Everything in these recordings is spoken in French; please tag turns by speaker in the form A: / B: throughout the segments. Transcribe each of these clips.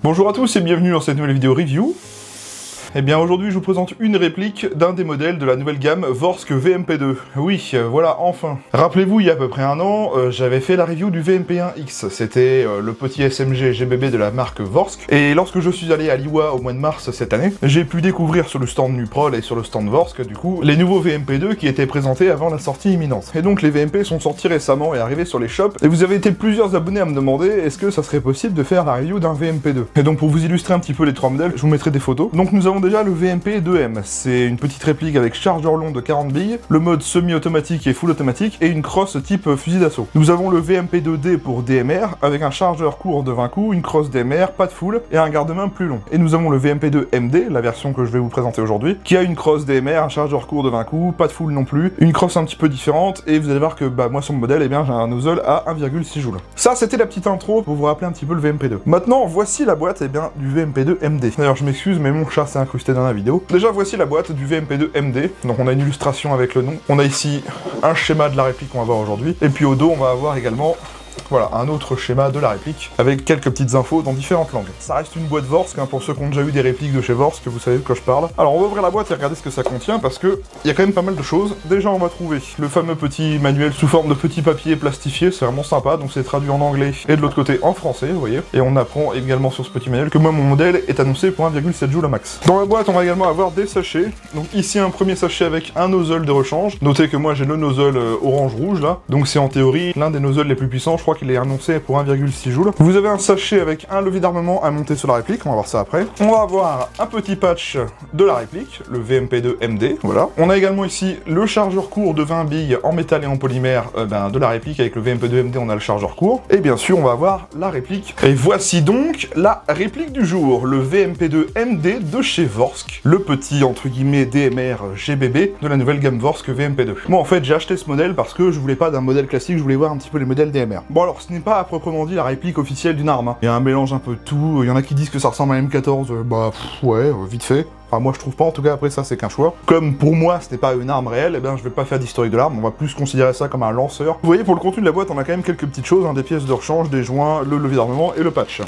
A: Bonjour à tous et bienvenue dans cette nouvelle vidéo review. Eh bien aujourd'hui je vous présente une réplique d'un des modèles de la nouvelle gamme Vorsk VMP2. Oui, voilà, enfin. Rappelez-vous, il y a à peu près un an, j'avais fait la review du VMP1X. C'était le petit SMG GBB de la marque Vorsk. Et lorsque je suis allé à l'IWA au mois de mars cette année, j'ai pu découvrir sur le stand Nuprol et sur le stand Vorsk, du coup, les nouveaux VMP2 qui étaient présentés avant la sortie imminente. Et donc les VMP sont sortis récemment et arrivés sur les shops. Et vous avez été plusieurs abonnés à me demander est-ce que ça serait possible de faire la review d'un VMP2. Et donc pour vous illustrer un petit peu les trois modèles, je vous mettrai des photos. Donc nous avons déjà le VMP2M, c'est une petite réplique avec chargeur long de 40 billes, le mode semi-automatique et full automatique, et une crosse type fusil d'assaut. Nous avons le VMP2D pour DMR, avec un chargeur court de 20 coups, une crosse DMR, pas de full, et un garde-main plus long. Et nous avons le VMP2MD, la version que je vais vous présenter aujourd'hui, qui a une crosse DMR, un chargeur court de 20 coups, pas de full non plus, une crosse un petit peu différente, et vous allez voir que moi sur mon modèle, eh bien j'ai un nozzle à 1,6 joules. Ça c'était la petite intro pour vous rappeler un petit peu le VMP2. Maintenant, voici la boîte du VMP2MD. D'ailleurs je m'excuse, mais mon chat s'est incrusté dans la vidéo. Déjà voici la boîte du VMP2MD, donc on a une illustration avec le nom, on a ici un schéma de la réplique qu'on va voir aujourd'hui, et puis au dos on va avoir également voilà, un autre schéma de la réplique, avec quelques petites infos dans différentes langues. Ça reste une boîte Vorsk, hein, pour ceux qui ont déjà eu des répliques de chez Vorsk, vous savez de quoi je parle. Alors on va ouvrir la boîte et regarder ce que ça contient, parce que il y a quand même pas mal de choses. Déjà on va trouver le fameux petit manuel sous forme de petit papier plastifié, c'est vraiment sympa, donc c'est traduit en anglais, et de l'autre côté en français, vous voyez. Et on apprend également sur ce petit manuel que moi mon modèle est annoncé pour 1,7 joules à max. Dans la boîte on va également avoir des sachets, donc ici un premier sachet avec un nozzle de rechange. Notez que moi j'ai le nozzle orange-rouge là, donc c'est en théorie l'un des nozzles les plus puissants, je crois qu'il est annoncé pour 1,6 joules. Vous avez un sachet avec un levier d'armement à monter sur la réplique, on va voir ça après. On va avoir un petit patch de la réplique, le VMP2MD, voilà. On a également ici le chargeur court de 20 billes en métal et en polymère de la réplique. Avec le VMP2MD on a le chargeur court. Et bien sûr on va avoir la réplique. Et voici donc la réplique du jour, le VMP2MD de chez Vorsk, le petit entre guillemets DMR GBB de la nouvelle gamme Vorsk VMP2. Moi en fait j'ai acheté ce modèle parce que je voulais pas d'un modèle classique, je voulais voir un petit peu les modèles DMR. Bon alors ce n'est pas à proprement dit la réplique officielle d'une arme, hein. Il y a un mélange un peu de tout, il y en a qui disent que ça ressemble à un M14, vite fait. Enfin moi je trouve pas, en tout cas après ça c'est qu'un choix. Comme pour moi ce n'est pas une arme réelle, eh bien je vais pas faire d'historique de l'arme, on va plus considérer ça comme un lanceur. Vous voyez pour le contenu de la boîte on a quand même quelques petites choses, hein, des pièces de rechange, des joints, le levier d'armement et le patch.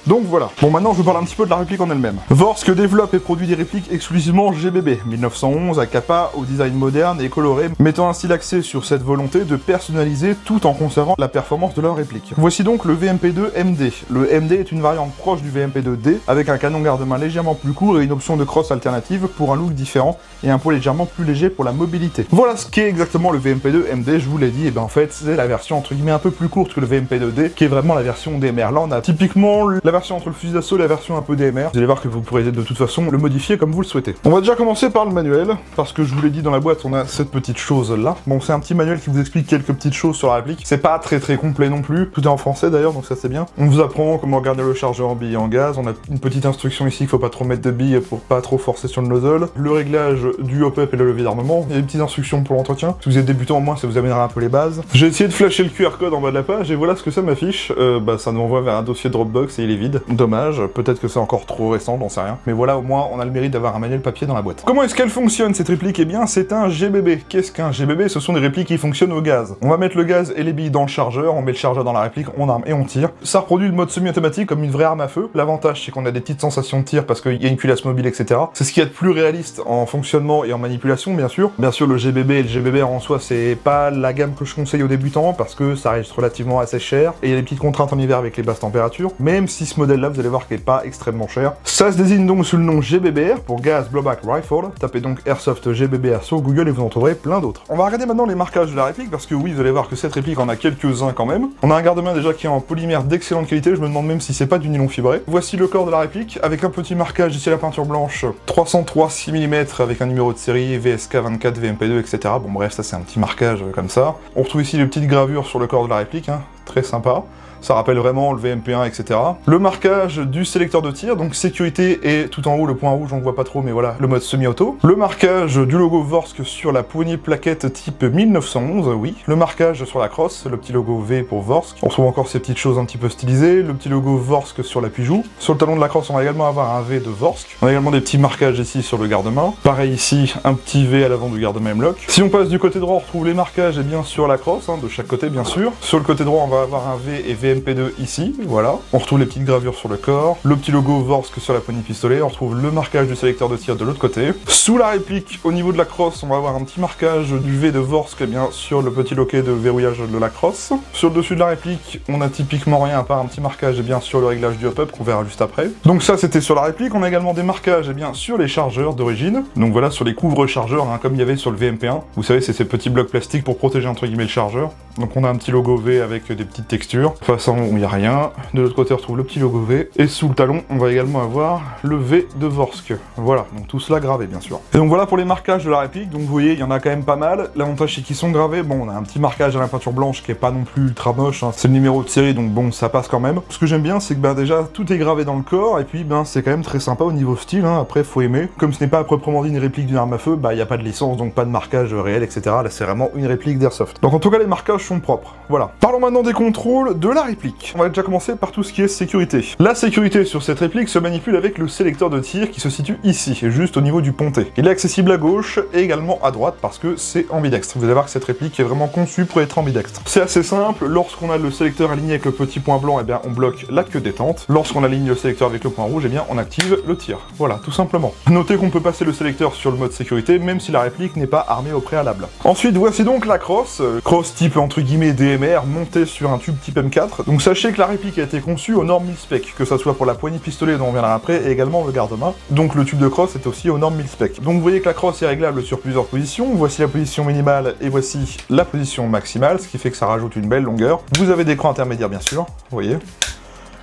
A: Donc voilà. Bon maintenant je vous parle un petit peu de la réplique en elle-même. Vorsk développe et produit des répliques exclusivement GBB 1911 à capa au design moderne et coloré, mettant ainsi l'accent sur cette volonté de personnaliser tout en conservant la performance de leur réplique. Voici donc le VMP2MD. Le MD est une variante proche du VMP2D avec un canon garde-main légèrement plus court et une option de crosse alternative pour un look différent et un poids légèrement plus léger pour la mobilité. Voilà ce qu'est exactement le VMP2MD, je vous l'ai dit, et ben en fait c'est la version entre guillemets un peu plus courte que le VMP2D qui est vraiment la version DMR. Là on a typiquement la version entre le fusil d'assaut et la version un peu DMR. Vous allez voir que vous pourrez de toute façon le modifier comme vous le souhaitez. On va déjà commencer par le manuel, parce que je vous l'ai dit dans la boîte, on a cette petite chose là. Bon, c'est un petit manuel qui vous explique quelques petites choses sur la réplique. C'est pas très complet non plus. Tout est en français d'ailleurs, donc ça c'est bien. On vous apprend comment garder le chargeur en billes et en gaz. On a une petite instruction ici qu'il faut pas trop mettre de billes pour pas trop forcer sur le nozzle. Le réglage du hop-up et le levier d'armement. Il y a des petites instructions pour l'entretien. Si vous êtes débutant, au moins ça vous amènera un peu les bases. J'ai essayé de flasher le QR code en bas de la page et voilà ce que ça m'affiche. Ça nous envoie vers un dossier Dropbox et il est vide. Dommage, peut-être que c'est encore trop récent, j'en sais rien. Mais voilà, au moins, on a le mérite d'avoir un manuel papier dans la boîte. Comment est-ce qu'elle fonctionne, cette réplique? Eh bien, c'est un GBB. Qu'est-ce qu'un GBB? Ce sont des répliques qui fonctionnent au gaz. On va mettre le gaz et les billes dans le chargeur, on met le chargeur dans la réplique, on arme et on tire. Ça reproduit le mode semi-automatique comme une vraie arme à feu. L'avantage, c'est qu'on a des petites sensations de tir parce qu'il y a une culasse mobile, etc. C'est ce qu'il y a de plus réaliste en fonctionnement et en manipulation, bien sûr. Bien sûr, le GBB et le GBR en soi, c'est pas la gamme que je conseille aux débutants parce que ça reste relativement assez cher et il y a des petites contraintes en hiver avec les basses températures. Même si ce modèle-là, vous allez voir qu'il est pas extrêmement cher. Ça se désigne donc sous le nom GBBR pour Gas Blowback Rifle. Tapez donc Airsoft GBBR sur Google et vous en trouverez plein d'autres. On va regarder maintenant les marquages de la réplique parce que oui, vous allez voir que cette réplique en a quelques-uns quand même. On a un garde-main déjà qui est en polymère d'excellente qualité, je me demande même si c'est pas du nylon fibré. Voici le corps de la réplique avec un petit marquage ici à la peinture blanche 303 6 mm avec un numéro de série VSK 24 VMP2 etc. Bon bref, ça c'est un petit marquage comme ça. On retrouve ici les petites gravures sur le corps de la réplique, hein, très sympa. Ça rappelle vraiment le VMP1, etc. Le marquage du sélecteur de tir, donc sécurité et tout en haut, le point rouge, on ne voit pas trop, mais voilà, le mode semi-auto. Le marquage du logo Vorsk sur la poignée plaquette type 1911, oui. Le marquage sur la crosse, le petit logo V pour Vorsk. On retrouve encore ces petites choses un petit peu stylisées. Le petit logo Vorsk sur l'appui-joue. Sur le talon de la crosse, on va également avoir un V de Vorsk. On a également des petits marquages ici sur le garde-main. Pareil ici, un petit V à l'avant du garde-main M-Lock. Si on passe du côté droit, on retrouve les marquages et bien sur la crosse, hein, de chaque côté, bien sûr. Sur le côté droit, on va avoir un V et VM VMP2 ici, voilà. On retrouve les petites gravures sur le corps, le petit logo Vorsk sur la poignée pistolet, on retrouve le marquage du sélecteur de tir de l'autre côté. Sous la réplique, au niveau de la crosse, on va avoir un petit marquage du V de Vorsk, eh bien, sur le petit loquet de verrouillage de la crosse. Sur le dessus de la réplique, on a typiquement rien à part un petit marquage, eh bien, sur le réglage du hop-up qu'on verra juste après. Donc ça, c'était sur la réplique. On a également des marquages, eh bien, sur les chargeurs d'origine. Donc voilà, sur les couvre-chargeurs, hein, comme il y avait sur le VMP1. Vous savez, c'est ces petits blocs plastiques pour protéger entre guillemets le chargeur. Donc on a un petit logo V avec des petites textures. Face en haut, il n'y a rien. De l'autre côté, on retrouve le petit logo V. Et sous le talon, on va également avoir le V de Vorsk. Voilà, donc tout cela gravé, bien sûr. Et donc voilà pour les marquages de la réplique. Donc vous voyez, il y en a quand même pas mal. L'avantage, c'est qu'ils sont gravés. Bon, on a un petit marquage à la peinture blanche qui est pas non plus ultra moche, hein. C'est le numéro de série, donc bon, ça passe quand même. Ce que j'aime bien, c'est que bah, déjà, tout est gravé dans le corps. Et puis, ben, c'est quand même très sympa au niveau style, hein. Après, faut aimer. Comme ce n'est pas à proprement dit une réplique d'une arme à feu, bah, il n'y a pas de licence, donc pas de marquage réel, etc. Là, c'est vraiment une réplique d'Airsoft. Donc en tout cas, les marquages sont propres. Voilà. Parlons maintenant des contrôles de la réplique. On va déjà commencer par tout ce qui est sécurité. La sécurité sur cette réplique se manipule avec le sélecteur de tir qui se situe ici, juste au niveau du pontet. Il est accessible à gauche et également à droite parce que c'est ambidextre. Vous allez voir que cette réplique est vraiment conçue pour être ambidextre. C'est assez simple. Lorsqu'on a le sélecteur aligné avec le petit point blanc, eh bien, on bloque la queue détente. Lorsqu'on aligne le sélecteur avec le point rouge, eh bien, on active le tir. Voilà, tout simplement. Notez qu'on peut passer le sélecteur sur le mode sécurité, même si la réplique n'est pas armée au préalable. Ensuite, voici donc la crosse. Crosse type, entre guillemets, DMR, montée sur un tube type M4. Donc sachez que la réplique a été conçue aux normes mil-spec, que ça soit pour la poignée pistolet dont on viendra après, et également le garde-main. Donc le tube de crosse est aussi aux normes mil-spec. Donc vous voyez que la crosse est réglable sur plusieurs positions. Voici la position minimale et voici la position maximale, ce qui fait que ça rajoute une belle longueur. Vous avez des crans intermédiaires, bien sûr, vous voyez.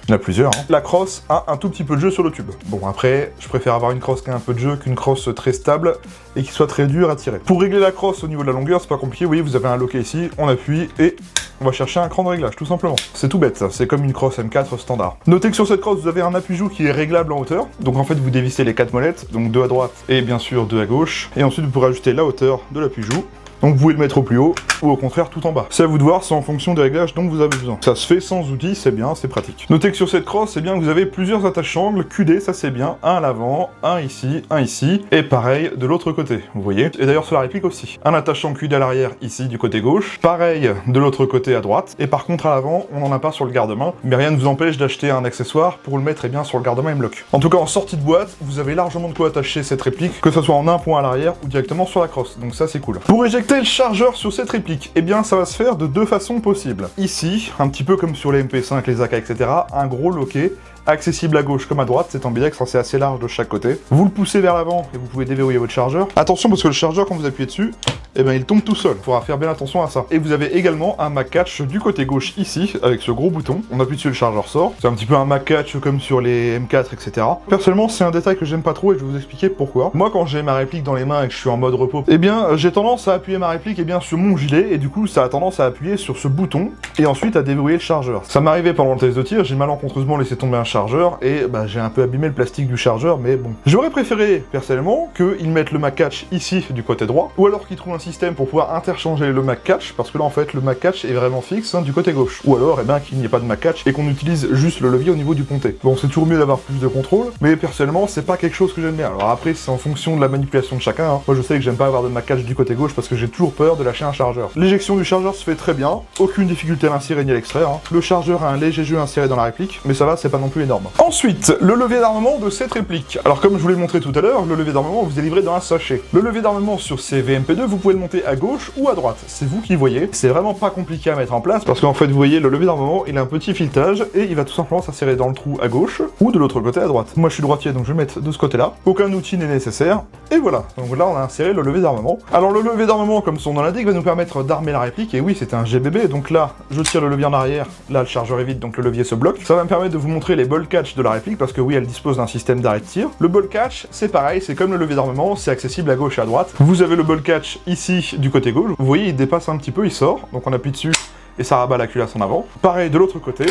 A: Il y en a plusieurs, hein. La crosse a un tout petit peu de jeu sur le tube. Bon, après, je préfère avoir une crosse qui a un peu de jeu qu'une crosse très stable et qui soit très dure à tirer. Pour régler la crosse au niveau de la longueur, c'est pas compliqué. Vous voyez, vous avez un loquet ici, on appuie et on va chercher un cran de réglage, tout simplement. C'est tout bête, ça. C'est comme une crosse M4 standard. Notez que sur cette crosse, vous avez un appui-joue qui est réglable en hauteur. Donc en fait, vous dévissez les 4 molettes, donc 2 à droite et bien sûr 2 à gauche. Et ensuite, vous pourrez ajuster la hauteur de l'appui-joue. Donc vous pouvez le mettre au plus haut, ou au contraire tout en bas. C'est à vous de voir, c'est en fonction des réglages dont vous avez besoin. Ça se fait sans outils, c'est bien, c'est pratique. Notez que sur cette crosse, eh bien, vous avez plusieurs attaches-angles, QD, ça c'est bien, un à l'avant, un ici, et pareil de l'autre côté, vous voyez. Et d'ailleurs sur la réplique aussi. Un attachant QD à l'arrière, ici, du côté gauche, pareil de l'autre côté à droite, et par contre à l'avant, on n'en a pas sur le garde-main, mais rien ne vous empêche d'acheter un accessoire pour le mettre, eh bien, sur le garde-main M-Lock. En tout cas, en sortie de boîte, vous avez largement de quoi attacher cette réplique, que ce soit en un point à l'arrière, ou directement sur la crosse, donc ça c'est cool. Pour éjecter le chargeur sur cette réplique, eh bien ça va se faire de deux façons possibles. Ici, un petit peu comme sur les MP5, les AK, etc., un gros loquet, accessible à gauche comme à droite, c'est ambidextre, c'est assez large de chaque côté. Vous le poussez vers l'avant et vous pouvez déverrouiller votre chargeur. Attention parce que le chargeur, quand vous appuyez dessus, eh ben il tombe tout seul. Faudra faire bien attention à ça. Et vous avez également un mag catch du côté gauche ici, avec ce gros bouton. On appuie dessus, le chargeur sort. C'est un petit peu un mag catch comme sur les M4, etc. Personnellement, c'est un détail que j'aime pas trop et je vais vous expliquer pourquoi. Moi, quand j'ai ma réplique dans les mains et que je suis en mode repos, eh bien j'ai tendance à appuyer ma réplique sur mon gilet et du coup ça a tendance à appuyer sur ce bouton et ensuite à déverrouiller le chargeur. Ça m'est arrivé pendant le test de tir, j'ai malencontreusement laissé tomber un chargeur et bah, j'ai un peu abîmé le plastique du chargeur, mais bon. J'aurais préféré, personnellement, qu'ils mettent le mag catch ici du côté droit, ou alors qu'ils trouvent un système pour pouvoir interchanger le mag catch, parce que là en fait le mag catch est vraiment fixe du côté gauche. Ou alors qu'il n'y ait pas de mag catch et qu'on utilise juste le levier au niveau du pontet. Bon, c'est toujours mieux d'avoir plus de contrôle, mais personnellement c'est pas quelque chose que j'aime bien. Alors après c'est en fonction de la manipulation de chacun, hein. Moi je sais que j'aime pas avoir de mag catch du côté gauche parce que j'ai toujours peur de lâcher un chargeur. L'éjection du chargeur se fait très bien, aucune difficulté à l'insérer ni à l'extraire, hein. Le chargeur a un léger jeu inséré dans la réplique, mais ça va, c'est pas non plus énorme. Ensuite, le levier d'armement de cette réplique. Alors comme je vous l'ai montré tout à l'heure, le levier d'armement vous est livré dans un sachet. Le levier d'armement sur ces VMP2, vous pouvez le monter à gauche ou à droite. C'est vous qui voyez. C'est vraiment pas compliqué à mettre en place parce qu'en fait, vous voyez, le levier d'armement, il a un petit filetage et il va tout simplement s'insérer dans le trou à gauche ou de l'autre côté à droite. Moi, je suis droitier, donc je vais le mettre de ce côté-là. Aucun outil n'est nécessaire. Et voilà. Donc là, on a inséré le levier d'armement. Alors le levier d'armement, comme son nom l'indique, va nous permettre d'armer la réplique. Et oui, c'est un GBB. Donc là, je tire le levier en arrière. Là, le chargeur est vide, donc le levier se bloque. Ça va me permettre de vous montrer les ball catch de la réplique parce que oui, elle dispose d'un système d'arrêt de tir. Le ball catch, c'est pareil, c'est comme le levier d'armement, c'est accessible à gauche et à droite. Vous avez le ball catch ici du côté gauche. Vous voyez, il dépasse un petit peu, il sort. Donc on appuie dessus et ça rabat la culasse en avant. Pareil de l'autre côté,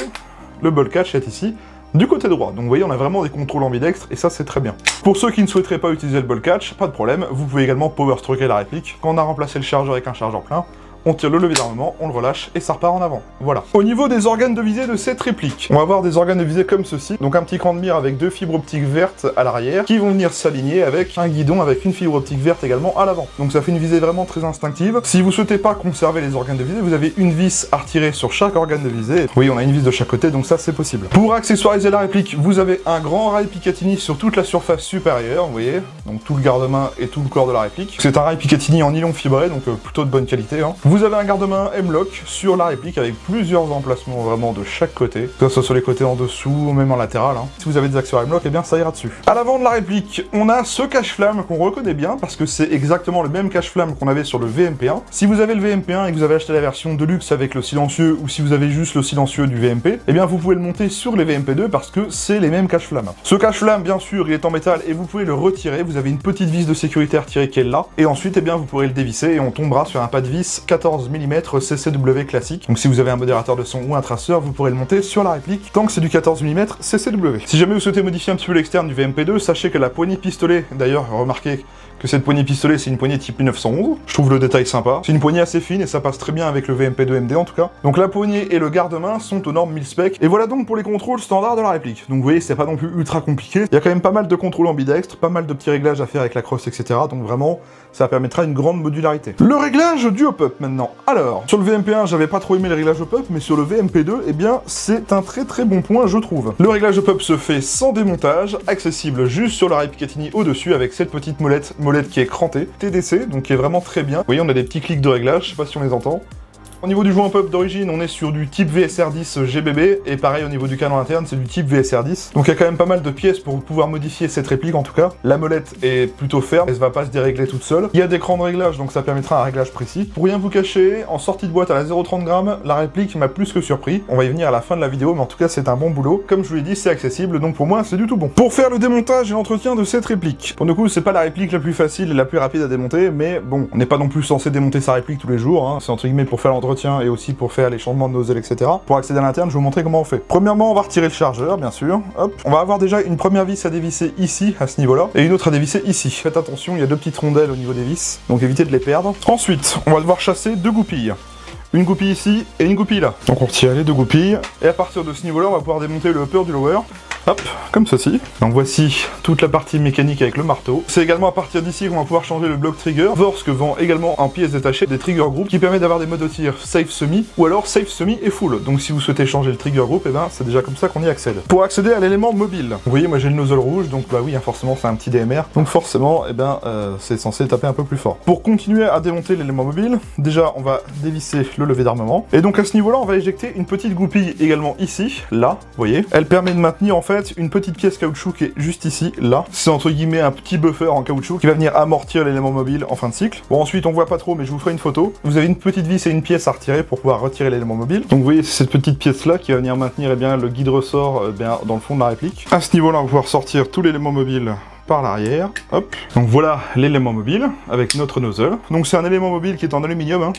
A: le ball catch est ici du côté droit. Donc vous voyez, on a vraiment des contrôles ambidextres et ça c'est très bien. Pour ceux qui ne souhaiteraient pas utiliser le ball catch, pas de problème, vous pouvez également power stroker la réplique. Quand on a remplacé le chargeur avec un chargeur plein, on tire le levier d'armement, on le relâche et ça repart en avant. Voilà. Au niveau des organes de visée de cette réplique, on va avoir des organes de visée comme ceci. Donc un petit cran de mire avec 2 fibres optiques vertes à l'arrière qui vont venir s'aligner avec un guidon avec une fibre optique verte également à l'avant. Donc ça fait une visée vraiment très instinctive. Si vous souhaitez pas conserver les organes de visée, vous avez une vis à retirer sur chaque organe de visée. Oui, on a une vis de chaque côté, donc ça c'est possible. Pour accessoiriser la réplique, vous avez un grand rail Picatinny sur toute la surface supérieure, vous voyez, donc tout le garde-main et tout le corps de la réplique. C'est un rail Picatinny en nylon fibré, donc plutôt de bonne qualité. Hein. Vous avez un garde-main M-Lock sur la réplique avec plusieurs emplacements vraiment de chaque côté, que ce soit sur les côtés en dessous ou même en latéral. Hein. Si vous avez des accessoires M-Lock, eh bien ça ira dessus. À l'avant de la réplique, on a ce cache-flamme qu'on reconnaît bien parce que c'est exactement le même cache-flamme qu'on avait sur le VMP1. Si vous avez le VMP1 et que vous avez acheté la version de luxe avec le silencieux ou si vous avez juste le silencieux du VMP, eh bien vous pouvez le monter sur les VMP2 parce que c'est les mêmes cache-flammes. Ce cache-flamme, bien sûr, il est en métal et vous pouvez le retirer. Vous avez une petite vis de sécurité à retirer qui est là. Et ensuite, eh bien, vous pourrez le dévisser et on tombera sur un pas de vis 14 mm CCW classique. Donc si vous avez un modérateur de son ou un traceur, vous pourrez le monter sur la réplique tant que c'est du 14 mm CCW. Si jamais vous souhaitez modifier un petit peu l'externe du VMP2, sachez que la poignée pistolet, d'ailleurs, remarquez que cette poignée pistolet, c'est une poignée type 1911. Je trouve le détail sympa. C'est une poignée assez fine et ça passe très bien avec le VMP2 MD en tout cas. Donc la poignée et le garde-main sont aux normes 1000 spec. Et voilà donc pour les contrôles standards de la réplique. Donc vous voyez, c'est pas non plus ultra compliqué. Il y a quand même pas mal de contrôles ambidextres, pas mal de petits réglages à faire avec la crosse, etc. Donc vraiment, ça permettra une grande modularité. Le réglage du hop-up maintenant. Alors, sur le VMP1, j'avais pas trop aimé le réglage hop-up, mais sur le VMP2, eh bien, c'est un très bon point, je trouve. Le réglage hop-up se fait sans démontage, accessible juste sur la rail Picatinny au-dessus avec cette petite molette qui est crantée, TDC, donc qui est vraiment très bien. Vous voyez, on a des petits clics de réglage, je sais pas si on les entend. Au niveau du joint pop d'origine, on est sur du type VSR10 GBB, et pareil au niveau du canon interne, c'est du type VSR10. Donc il y a quand même pas mal de pièces pour pouvoir modifier cette réplique en tout cas. La molette est plutôt ferme, elle ne va pas se dérégler toute seule. Il y a des crans de réglage, donc ça permettra un réglage précis. Pour rien vous cacher, en sortie de boîte à la 0,30 g, la réplique m'a plus que surpris. On va y venir à la fin de la vidéo, mais en tout cas c'est un bon boulot. Comme je vous l'ai dit, c'est accessible, donc pour moi c'est du tout bon. Pour faire le démontage et l'entretien de cette réplique, pour le coup c'est pas la réplique la plus facile et la plus rapide à démonter, mais bon, on n'est pas non plus censé démonter sa réplique tous les jours, hein. C'est entre guillemets pour faire l'entretien et aussi pour faire les changements de nozzle, etc. Pour accéder à l'interne, je vais vous montrer comment on fait. Premièrement, on va retirer le chargeur, bien sûr. Hop. On va avoir déjà une première vis à dévisser ici, à ce niveau-là, et une autre à dévisser ici. Faites attention, il y a 2 petites rondelles au niveau des vis, donc évitez de les perdre. Ensuite, on va devoir chasser 2 goupilles. Une goupille ici et une goupille là. Donc on retire les 2 goupilles, et à partir de ce niveau-là, on va pouvoir démonter le upper du lower. Hop, comme ceci. Donc voici toute la partie mécanique avec le marteau. C'est également à partir d'ici qu'on va pouvoir changer le bloc trigger. Vorsk vend également en pièces détachées des trigger group qui permet d'avoir des modes de tir safe semi ou alors safe semi et full. Donc si vous souhaitez changer le trigger group, et ben c'est déjà comme ça qu'on y accède. Pour accéder à l'élément mobile, vous voyez moi j'ai le nozzle rouge, donc bah oui hein, forcément c'est un petit DMR. Donc forcément et ben c'est censé taper un peu plus fort. Pour continuer à démonter l'élément mobile, déjà on va dévisser le levier d'armement. Et donc à ce niveau-là on va éjecter une petite goupille également ici, là, vous voyez. Elle permet de maintenir en fait une petite pièce caoutchouc qui est juste ici, là. C'est entre guillemets un petit buffer en caoutchouc qui va venir amortir l'élément mobile en fin de cycle. Bon ensuite on voit pas trop mais je vous ferai une photo. Vous avez une petite vis et une pièce à retirer pour pouvoir retirer l'élément mobile. Donc vous voyez c'est cette petite pièce là qui va venir maintenir bien, le guide ressort dans le fond de la réplique. À ce niveau là on va pouvoir sortir tout l'élément mobile par l'arrière, hop. Donc voilà l'élément mobile avec notre nozzle. Donc c'est un élément mobile qui est en aluminium, hein.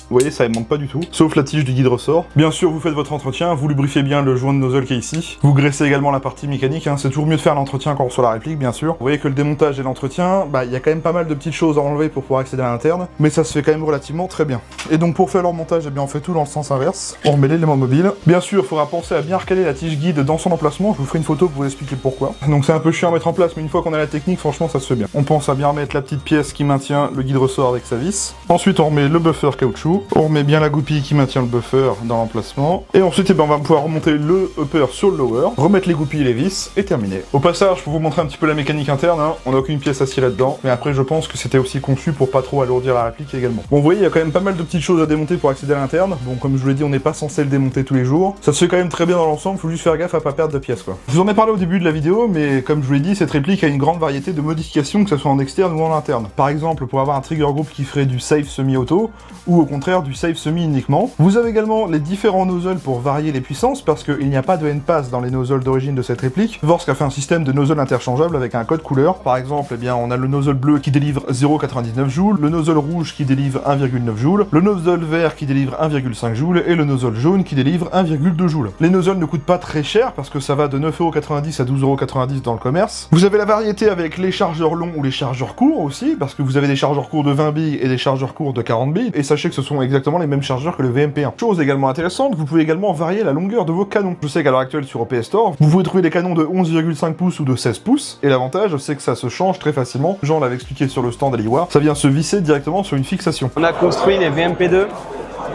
A: Vous voyez, ça ne manque pas du tout, sauf la tige du guide ressort. Bien sûr, vous faites votre entretien, vous lubrifiez bien le joint de nozzle qui est ici. Vous graissez également la partie mécanique, hein. C'est toujours mieux de faire l'entretien quand sur la réplique, bien sûr. Vous voyez que le démontage et l'entretien, bah, il y a quand même pas mal de petites choses à enlever pour pouvoir accéder à l'interne, mais ça se fait quand même relativement très bien. Et donc pour faire leur montage, eh bien, on fait tout dans le sens inverse. On remet l'élément mobile. Bien sûr, il faudra penser à bien recaler la tige guide dans son emplacement. Je vous ferai une photo pour vous expliquer pourquoi. Donc c'est un peu chiant à mettre en place, mais une fois qu'on a la technique, franchement, ça se fait bien. On pense à bien remettre la petite pièce qui maintient le guide ressort avec sa vis. Ensuite, on remet le buffer caoutchouc. On remet bien la goupille qui maintient le buffer dans l'emplacement. Et ensuite, eh ben, on va pouvoir remonter le upper sur le lower, remettre les goupilles et les vis, et terminer. Au passage, pour vous montrer un petit peu la mécanique interne, hein, on n'a aucune pièce acier là-dedans, mais après, je pense que c'était aussi conçu pour pas trop alourdir la réplique également. Bon, vous voyez, il y a quand même pas mal de petites choses à démonter pour accéder à l'interne. Bon, comme je vous l'ai dit, on n'est pas censé le démonter tous les jours. Ça se fait quand même très bien dans l'ensemble, faut juste faire gaffe à pas perdre de pièces, quoi. Je vous en ai parlé au début de la vidéo, mais comme je vous l'ai dit, cette réplique a une grande variété de modifications, que ce soit en externe ou en interne. Par exemple, pour avoir un trigger group qui ferait du safe semi-auto, ou au contraire du safe semi uniquement. Vous avez également les différents nozzles pour varier les puissances, parce qu'il n'y a pas de N-Pass dans les nozzles d'origine de cette réplique. Vorsk a fait un système de nozzle interchangeable avec un code couleur. Par exemple, eh bien, on a le nozzle bleu qui délivre 0,99 joules, le nozzle rouge qui délivre 1,9 joules, le nozzle vert qui délivre 1,5 joules, et le nozzle jaune qui délivre 1,2 joules. Les nozzles ne coûtent pas très cher, parce que ça va de 9,90€ à 12,90€ dans le commerce. Vous avez la variété avec les chargeurs longs ou les chargeurs courts aussi, parce que vous avez des chargeurs courts de 20 billes et des chargeurs courts de 40 billes, et sachez que ce sont sont exactement les mêmes chargeurs que le VMP1. Chose également intéressante, vous pouvez également varier la longueur de vos canons. Je sais qu'à l'heure actuelle sur OPS Store, vous pouvez trouver des canons de 11,5 pouces ou de 16 pouces, et l'avantage c'est que ça se change très facilement. Jean l'avait expliqué sur le stand Aliwar, ça vient se visser directement sur une fixation.
B: On a construit les VMP2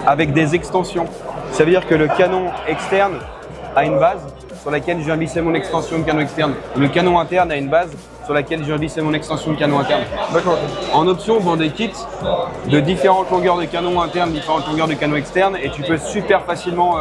B: avec des extensions. Ça veut dire que le canon externe a une base sur laquelle je viens visser mon extension de canon externe. Le canon interne a une base sur laquelle je viens visser mon extension de canon interne.
A: D'accord.
B: En option, on vend des kits de différentes longueurs de canon interne, différentes longueurs de canon externe, et tu peux super facilement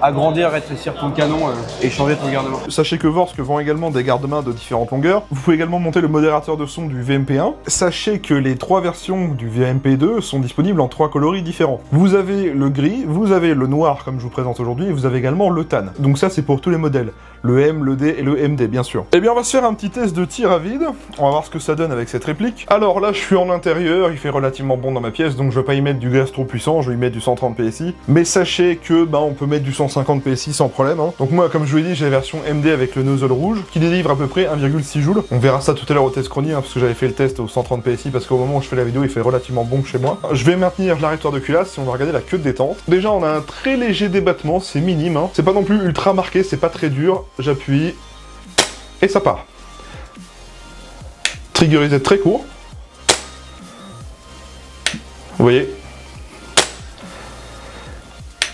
B: agrandir, rétrécir ton canon et changer ton garde-main.
A: Sachez que Vorsk vend également des garde-mains de différentes longueurs. Vous pouvez également monter le modérateur de son du VMP1. Sachez que les 3 versions du VMP2 sont disponibles en 3 coloris différents. Vous avez le gris, vous avez le noir comme je vous présente aujourd'hui, et vous avez également le tan. Donc ça c'est pour tous les modèles. Le M, le D et le MD bien sûr. Eh bien on va se faire un petit test de tir à vide. On va voir ce que ça donne avec cette réplique. Alors là je suis en intérieur, il fait relativement bon dans ma pièce, donc je vais pas y mettre du gaz trop puissant, je vais y mettre du 130 PSI. Mais sachez que on peut mettre du 150 PSI sans problème. Donc moi comme je vous l'ai dit, j'ai la version MD avec le nozzle rouge qui délivre à peu près 1,6 joules. On verra ça tout à l'heure au test chronie parce que j'avais fait le test au 130 PSI parce qu'au moment où je fais la vidéo il fait relativement bon chez moi. Je vais maintenir l'arrêteur de culasse et on va regarder la queue de détente. Déjà on a un très léger débattement, c'est minime. C'est pas non plus ultra marqué, c'est pas très dur. J'appuie et ça part. Trigger reset très court. Vous voyez.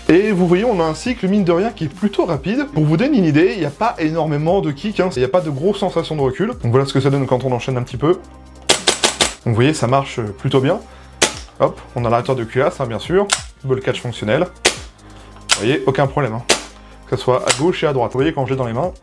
A: Et vous voyez, on a un cycle, mine de rien, qui est plutôt rapide. Pour vous donner une idée, il n'y a pas énormément de kick, il n'y a pas de grosse sensation de recul. Donc voilà ce que ça donne quand on enchaîne un petit peu. Donc vous voyez, ça marche plutôt bien. Hop, on a l'arrêteur de culasse, bien sûr. Ball catch fonctionnel. Vous voyez, aucun problème. Que ce soit à gauche et à droite. Vous voyez, quand j'ai dans les mains,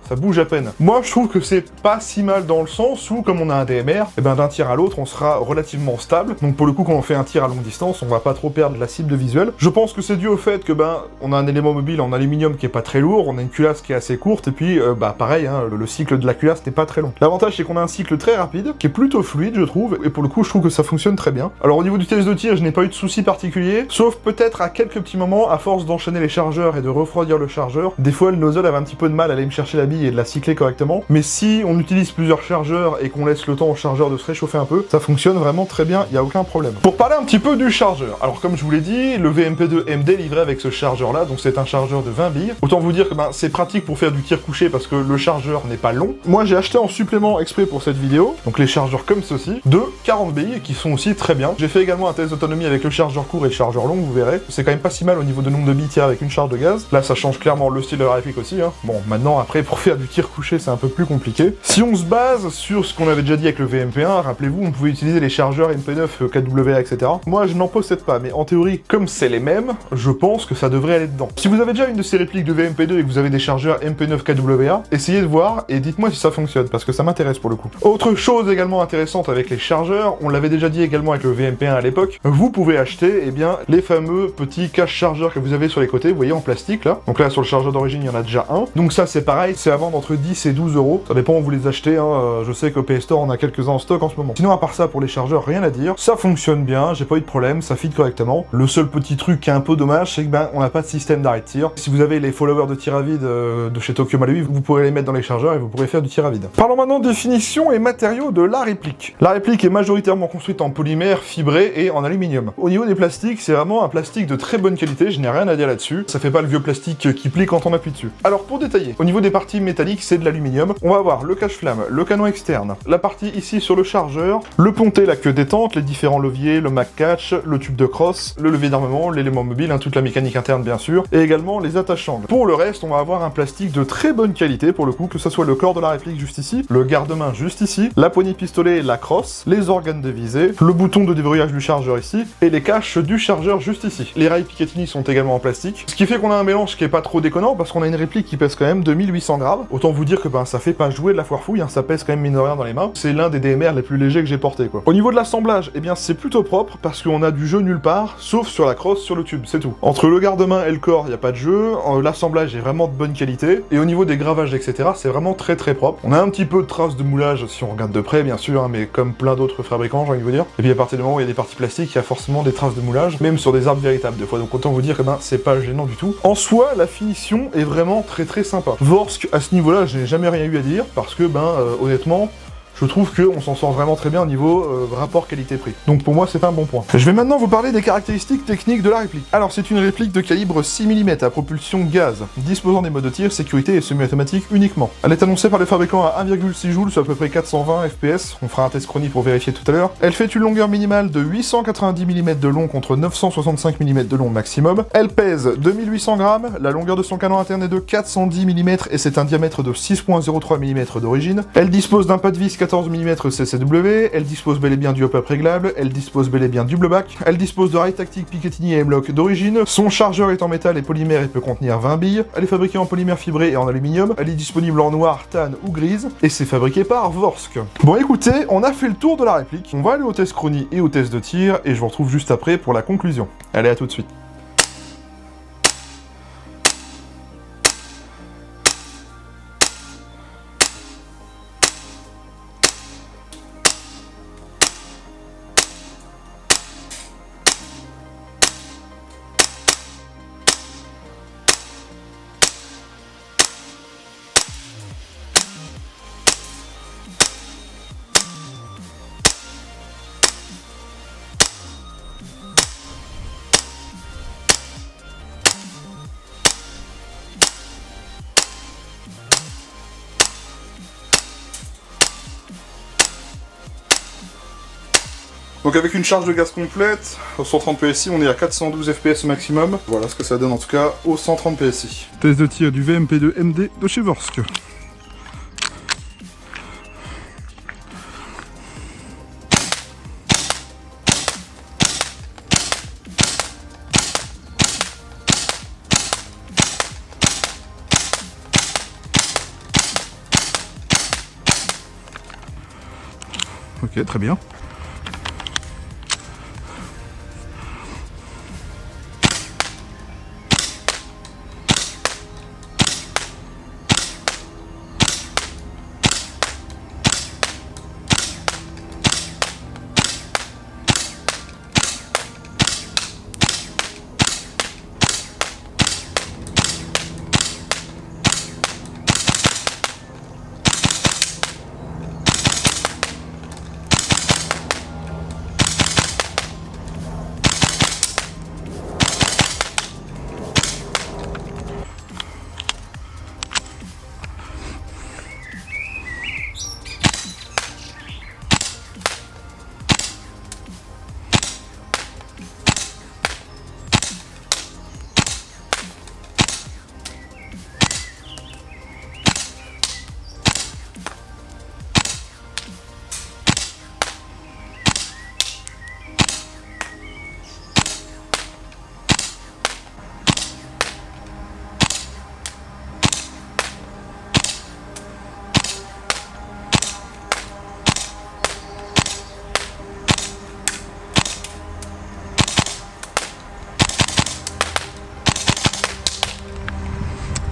A: ça bouge à peine. Moi, je trouve que c'est pas si mal dans le sens où, comme on a un DMR, et d'un tir à l'autre, on sera relativement stable. Donc pour le coup, quand on fait un tir à longue distance, on va pas trop perdre la cible visuelle. Je pense que c'est dû au fait que on a un élément mobile en aluminium qui est pas très lourd, on a une culasse qui est assez courte, et puis pareil, le cycle de la culasse n'est pas très long. L'avantage, c'est qu'on a un cycle très rapide, qui est plutôt fluide, je trouve, et pour le coup, je trouve que ça fonctionne très bien. Alors au niveau du test de tir, je n'ai pas eu de soucis particuliers, sauf peut-être à quelques petits moments, à force d'enchaîner les chargeurs et de refroidir le chargeur, des fois le nozzle avait un petit peu de mal à aller me chercher la bille et de la cycler correctement. Mais si on utilise plusieurs chargeurs et qu'on laisse le temps au chargeur de se réchauffer un peu, ça fonctionne vraiment très bien, il n'y a aucun problème. Pour parler un petit peu du chargeur, alors comme je vous l'ai dit, le VMP2 MD livré avec ce chargeur là, donc c'est un chargeur de 20 billes. Autant vous dire que c'est pratique pour faire du tir couché parce que le chargeur n'est pas long. Moi j'ai acheté en supplément exprès pour cette vidéo, donc les chargeurs comme ceci, de 40 billes qui sont aussi très bien. J'ai fait également un test d'autonomie avec le chargeur court et le chargeur long, vous verrez. C'est quand même pas si mal au niveau de nombre de billes tirées avec une charge de gaz. Là ça change clairement le style de la réplique aussi. Bon maintenant après pour faire du tir couché c'est un peu plus compliqué. Si on se base sur ce qu'on avait déjà dit avec le VMP1, rappelez-vous, on pouvait utiliser les chargeurs MP9, KWA, etc. Moi, je n'en possède pas, mais en théorie, comme c'est les mêmes, je pense que ça devrait aller dedans. Si vous avez déjà une de ces répliques de VMP2 et que vous avez des chargeurs MP9 KWA, essayez de voir et dites-moi si ça fonctionne, parce que ça m'intéresse pour le coup. Autre chose également intéressante avec les chargeurs, on l'avait déjà dit également avec le VMP1 à l'époque, vous pouvez acheter, les fameux petits cache-chargeurs que vous avez sur les côtés, vous voyez, en plastique, là. Donc là, sur le chargeur d'origine, il y en a déjà un. Donc ça, c'est pareil, c'est à vendre entre 10 et 12 €. Ça dépend où vous les achetez, je sais qu'au PS Store on a quelques-uns en stock en ce moment. Sinon à part ça pour les chargeurs, rien à dire, ça fonctionne bien, j'ai pas eu de problème, ça fit correctement. Le seul petit truc qui est un peu dommage, c'est que on n'a pas de système d'arrêt de tir. Si vous avez les followers de tir à vide de chez Tokyo Marui, vous pourrez les mettre dans les chargeurs et vous pourrez faire du tir à vide. Parlons maintenant définition et matériaux de la réplique. La réplique est majoritairement construite en polymère, fibré et en aluminium. Au niveau des plastiques, c'est vraiment un plastique de très bonne qualité, je n'ai rien à dire là-dessus. Ça fait pas le vieux plastique qui plie quand on appuie dessus. Alors pour détailler, au niveau des parties métalliques, c'est de l'aluminium. On va avoir le cache-flamme, le canon externe, la partie ici sur le chargeur, le pontet, la queue détente, les différents leviers, le mag catch, le tube de crosse, le levier d'armement, l'élément mobile, toute la mécanique interne bien sûr, et également les attaches-angles. Pour le reste, on va avoir un plastique de très bonne qualité pour le coup, que ce soit le corps de la réplique juste ici, le garde-main juste ici, la poignée pistolet, la crosse, les organes de visée, le bouton de déverrouillage du chargeur ici, et les caches du chargeur juste ici. Les rails Picatinny sont également en plastique, ce qui fait qu'on a un mélange qui est pas trop déconnant, parce qu'on a une réplique qui pèse quand même 2800 grammes. Autant vous dire que ça fait pas jouer de la foire fouille, ça pèse quand même mine de rien dans les mains. C'est l'un des DMR les plus légers que j'ai porté quoi. Au niveau de l'assemblage, c'est plutôt propre, parce qu'on a du jeu nulle part, sauf sur la crosse, sur le tube, c'est tout. Entre le garde-main et le corps, il n'y a pas de jeu, l'assemblage est vraiment de bonne qualité, et au niveau des gravages, etc., c'est vraiment très très propre. On a un petit peu de traces de moulage si on regarde de près, bien sûr, mais comme plein d'autres fabricants, j'ai envie de vous dire. Et puis à partir du moment où il y a des parties plastiques, il y a forcément des traces de moulage, même sur des arbres véritables des fois, donc autant vous dire que c'est pas gênant du tout. En soi, la finition est vraiment très très sympa. Vorsk, à ce niveau-là, je n'ai jamais rien eu à dire, parce que honnêtement, je trouve qu'on s'en sort vraiment très bien au niveau rapport qualité-prix. Donc pour moi, c'est un bon point. Je vais maintenant vous parler des caractéristiques techniques de la réplique. Alors, c'est une réplique de calibre 6 mm à propulsion gaz, disposant des modes de tir, sécurité et semi-automatique uniquement. Elle est annoncée par le fabricant à 1,6 joules, soit à peu près 420 fps. On fera un test chronie pour vérifier tout à l'heure. Elle fait une longueur minimale de 890 mm de long contre 965 mm de long maximum. Elle pèse 2800 grammes. La longueur de son canon interne est de 410 mm et c'est un diamètre de 6,03 mm d'origine. Elle dispose d'un pas de vis 14 mm CCW. Elle dispose bel et bien du hop-up réglable. Elle dispose bel et bien du blowback. Elle dispose de rails tactiques Picatinny et M-Lock d'origine. Son chargeur est en métal et polymère et peut contenir 20 billes. Elle est fabriquée en polymère fibré et en aluminium. Elle est disponible en noir, tan ou grise. Et c'est fabriqué par Vorsk. Bon écoutez, on a fait le tour de la réplique. On va aller au test chronie et au test de tir. Et je vous retrouve juste après pour la conclusion. Allez, à tout de suite. Donc avec une charge de gaz complète, au 130 PSI, on est à 412 FPS maximum. Voilà ce que ça donne en tout cas au 130 PSI. Test de tir du VMP2 MD de chez Vorsk. Ok, très bien.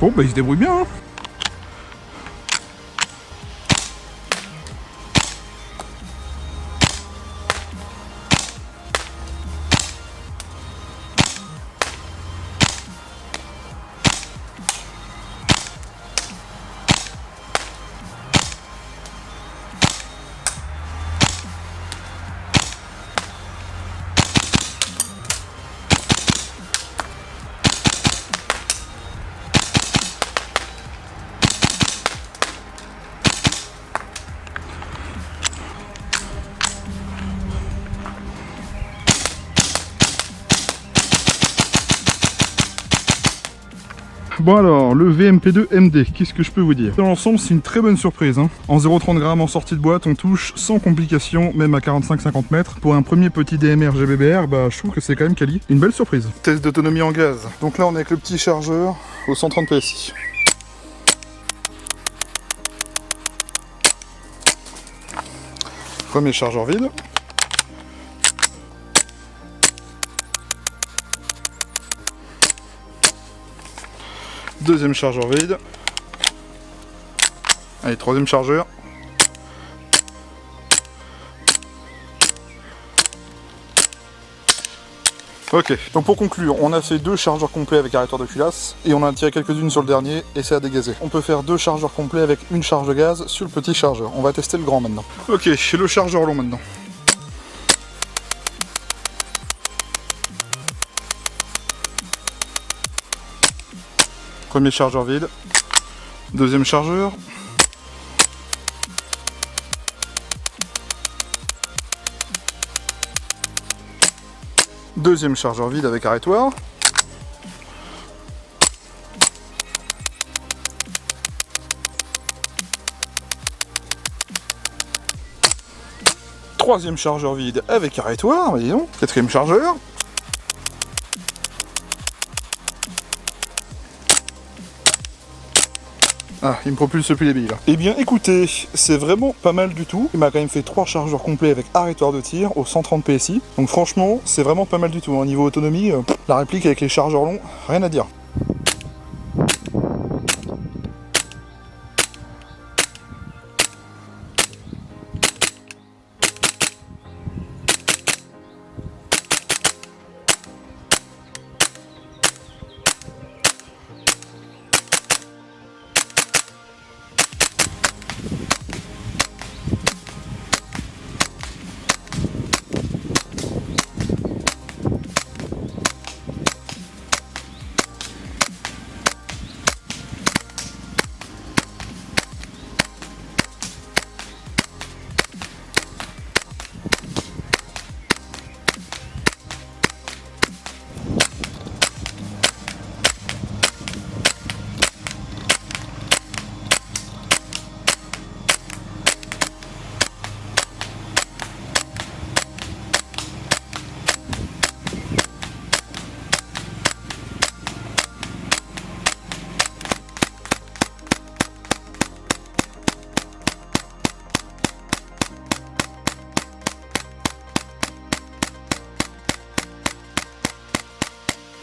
A: Bon bah il se débrouille bien hein. Bon alors, le VMP2 MD, qu'est-ce que je peux vous dire? Dans l'ensemble, c'est une très bonne surprise. Hein. En 0,30 g en sortie de boîte, on touche sans complication, même à 45-50 mètres. Pour un premier petit DMR GBBR, bah, je trouve que c'est quand même quali. Une belle surprise. Test d'autonomie en gaz. Donc là, on est avec le petit chargeur au 130 PSI. Premier chargeur vide. Deuxième chargeur vide. Allez, troisième chargeur. Ok, donc pour conclure, on a fait 2 chargeurs complets avec arrêteur de culasse, et on a tiré quelques-unes sur le dernier, et ça a dégazé. On peut faire 2 chargeurs complets avec une charge de gaz sur le petit chargeur. On va tester le grand maintenant. Ok, le chargeur long maintenant. Premier chargeur vide. Deuxième chargeur. Deuxième chargeur vide avec arrêtoir. Troisième chargeur vide avec arrêtoir, voyons. Quatrième chargeur. Ah, il me propulse plus les billes là. Eh bien écoutez, c'est vraiment pas mal du tout. Il m'a quand même fait 3 chargeurs complets avec arrêtoir de tir au 130 PSI. Donc franchement, c'est vraiment pas mal du tout. Au niveau autonomie, la réplique avec les chargeurs longs, rien à dire.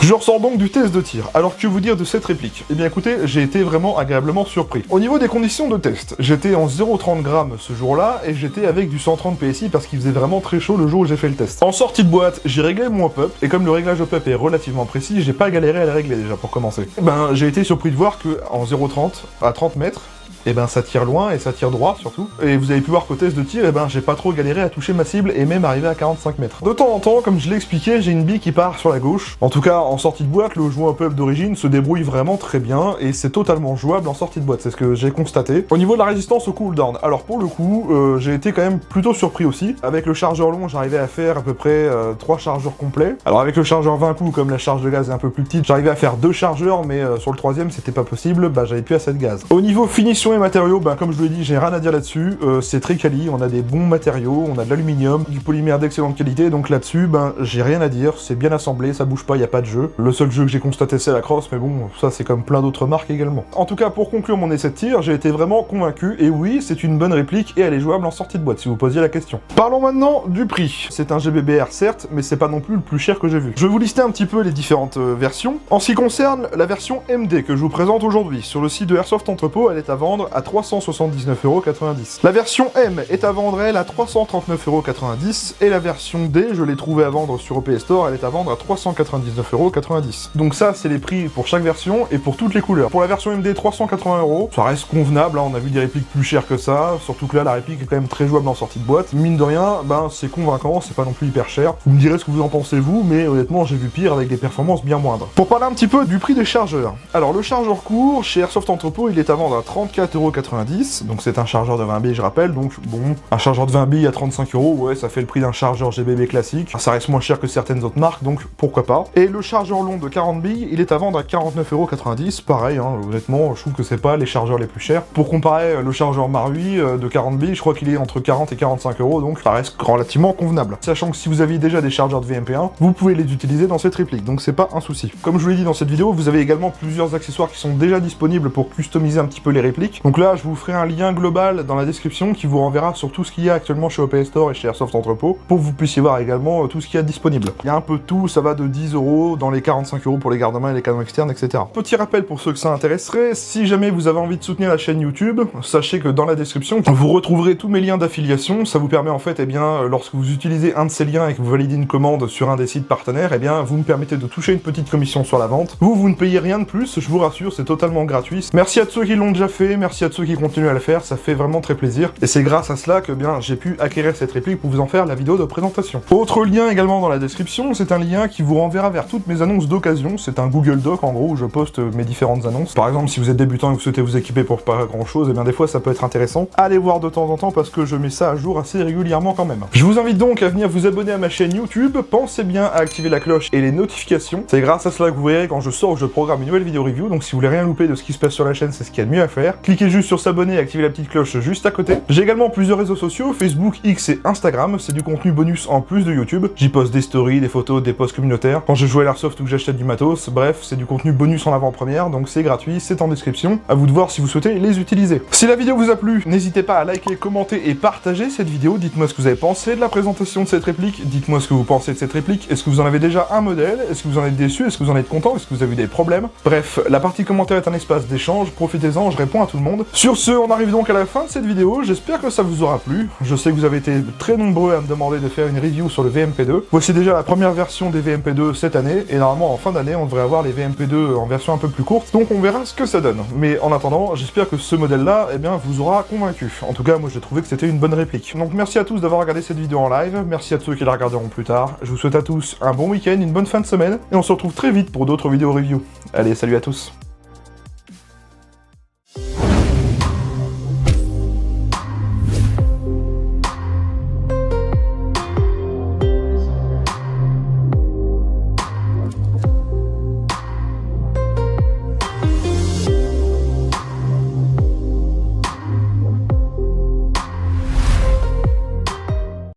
A: Je ressors donc du test de tir. Alors que vous dire de cette réplique? Eh bien écoutez, j'ai été vraiment agréablement surpris. Au niveau des conditions de test, j'étais en 0,30 grammes ce jour-là et j'étais avec du 130 PSI parce qu'il faisait vraiment très chaud le jour où j'ai fait le test. En sortie de boîte, j'ai réglé mon hop-up et comme le réglage hop-up est relativement précis, j'ai pas galéré à le régler déjà pour commencer. Ben j'ai été surpris de voir que en 0,30 à 30 mètres, et ben ça tire loin et ça tire droit surtout. Et vous avez pu voir qu'au test de tir, et ben j'ai pas trop galéré à toucher ma cible et même arriver à 45 mètres. De temps en temps, comme je l'ai expliqué, j'ai une bille qui part sur la gauche. En tout cas, en sortie de boîte, le joueur up d'origine se débrouille vraiment très bien et c'est totalement jouable en sortie de boîte, c'est ce que j'ai constaté. Au niveau de la résistance au cooldown, alors pour le coup, j'ai été quand même plutôt surpris aussi. Avec le chargeur long, j'arrivais à faire à peu près 3 chargeurs complets. Alors avec le chargeur 20 coups, comme la charge de gaz est un peu plus petite, j'arrivais à faire 2 chargeurs, mais sur le troisième, c'était pas possible, bah j'avais plus assez de gaz. Au niveau finition et matériaux, bah comme je vous l'ai dit, j'ai rien à dire là-dessus, c'est très quali, on a des bons matériaux, on a de l'aluminium, du polymère d'excellente qualité, donc là-dessus, ben j'ai rien à dire, c'est bien assemblé, ça bouge pas, y a pas de jeu. Le seul jeu que j'ai constaté c'est la crosse, mais bon, ça c'est comme plein d'autres marques également. En tout cas, pour conclure mon essai de tir, j'ai été vraiment convaincu, et oui, c'est une bonne réplique, et elle est jouable en sortie de boîte, si vous posiez la question. Parlons maintenant du prix. C'est un GBBR certes, mais c'est pas non plus le plus cher que j'ai vu. Je vais vous lister un petit peu les différentes versions. En ce qui concerne la version MD que je vous présente aujourd'hui, sur le site de Airsoft Entrepôt, elle est à vendre à 379,90 €. La version M est à vendre, elle, à 339,90 €, et la version D, je l'ai trouvée à vendre sur OP Store, elle est à vendre à 399,90 €. Donc ça, c'est les prix pour chaque version et pour toutes les couleurs. Pour la version MD, 380 €, ça reste convenable, hein, on a vu des répliques plus chères que ça, surtout que là, la réplique est quand même très jouable en sortie de boîte. Mine de rien, ben, c'est convaincant, c'est pas non plus hyper cher. Vous me direz ce que vous en pensez vous, mais honnêtement, j'ai vu pire avec des performances bien moindres. Pour parler un petit peu du prix des chargeurs. Alors, le chargeur court, chez Airsoft Entrepôt, il est à vendre à 34,90 €, donc c'est un chargeur de 20 billes, je rappelle, donc bon, un chargeur de 20 billes à 35 €, ouais, ça fait le prix d'un chargeur GBB classique. Ça reste moins cher que certaines autres marques, donc pourquoi pas. Et le chargeur long de 40 billes, il est à vendre à 49,90 €, pareil, hein, honnêtement, je trouve que c'est pas les chargeurs les plus chers. Pour comparer, le chargeur Marui de 40 billes, je crois qu'il est entre 40 et 45 €, donc ça reste relativement convenable. Sachant que si vous aviez déjà des chargeurs de VMP1, vous pouvez les utiliser dans cette réplique, donc c'est pas un souci. Comme je vous l'ai dit dans cette vidéo, vous avez également plusieurs accessoires qui sont déjà disponibles pour customiser un petit peu les répliques. réplique. Donc là, je vous ferai un lien global dans la description qui vous renverra sur tout ce qu'il y a actuellement chez OP Store et chez Airsoft Entrepôt, pour que vous puissiez voir également tout ce qu'il y a disponible. Il y a un peu de tout, ça va de 10 € dans les 45 € pour les garde-mains et les canons externes, etc. Petit rappel pour ceux que ça intéresserait, si jamais vous avez envie de soutenir la chaîne YouTube, sachez que dans la description, vous retrouverez tous mes liens d'affiliation. Ça vous permet en fait, lorsque vous utilisez un de ces liens et que vous validez une commande sur un des sites partenaires, vous me permettez de toucher une petite commission sur la vente. Vous ne payez rien de plus, je vous rassure, c'est totalement gratuit. Merci à ceux qui l'ont déjà fait, merci à ceux qui continuent à le faire, ça fait vraiment très plaisir. Et c'est grâce à cela que j'ai pu acquérir cette réplique pour vous en faire la vidéo de présentation. Autre lien également dans la description, c'est un lien qui vous renverra vers toutes mes annonces d'occasion. C'est un Google Doc en gros où je poste mes différentes annonces. Par exemple, si vous êtes débutant et que vous souhaitez vous équiper pour pas grand chose, des fois ça peut être intéressant. Allez voir de temps en temps parce que je mets ça à jour assez régulièrement quand même. Je vous invite donc à venir vous abonner à ma chaîne YouTube. Pensez bien à activer la cloche et les notifications. C'est grâce à cela que vous verrez quand je sors, je programme une nouvelle vidéo review. Donc si vous voulez rien louper de ce qui se passe sur la chaîne, c'est ce qu'il y a de mieux à faire. Cliquez juste sur s'abonner et activez la petite cloche juste à côté. J'ai également plusieurs réseaux sociaux, Facebook, X et Instagram. C'est du contenu bonus en plus de YouTube. J'y poste des stories, des photos, des posts communautaires. Quand je joue à l'Airsoft ou que j'achète du matos, bref, c'est du contenu bonus en avant-première, donc c'est gratuit, c'est en description. À vous de voir si vous souhaitez les utiliser. Si la vidéo vous a plu, n'hésitez pas à liker, commenter et partager cette vidéo. Dites-moi ce que vous avez pensé de la présentation de cette réplique. Dites-moi ce que vous pensez de cette réplique. Est-ce que vous en avez déjà un modèle? Est-ce que vous en êtes déçu? Est-ce que vous en êtes content? Est-ce que vous avez eu des problèmes? Bref, la partie commentaire est un espace d'échange, profitez-en, je réponds à tout le monde. Sur ce, on arrive donc à la fin de cette vidéo, j'espère que ça vous aura plu. Je sais que vous avez été très nombreux à me demander de faire une review sur le VMP2. Voici déjà la première version des VMP2 cette année, et normalement en fin d'année, on devrait avoir les VMP2 en version un peu plus courte, donc on verra ce que ça donne. Mais en attendant, j'espère que ce modèle-là, vous aura convaincu. En tout cas, moi j'ai trouvé que c'était une bonne réplique. Donc merci à tous d'avoir regardé cette vidéo en live, merci à ceux qui la regarderont plus tard. Je vous souhaite à tous un bon week-end, une bonne fin de semaine, et on se retrouve très vite pour d'autres vidéos review. Allez, salut à tous.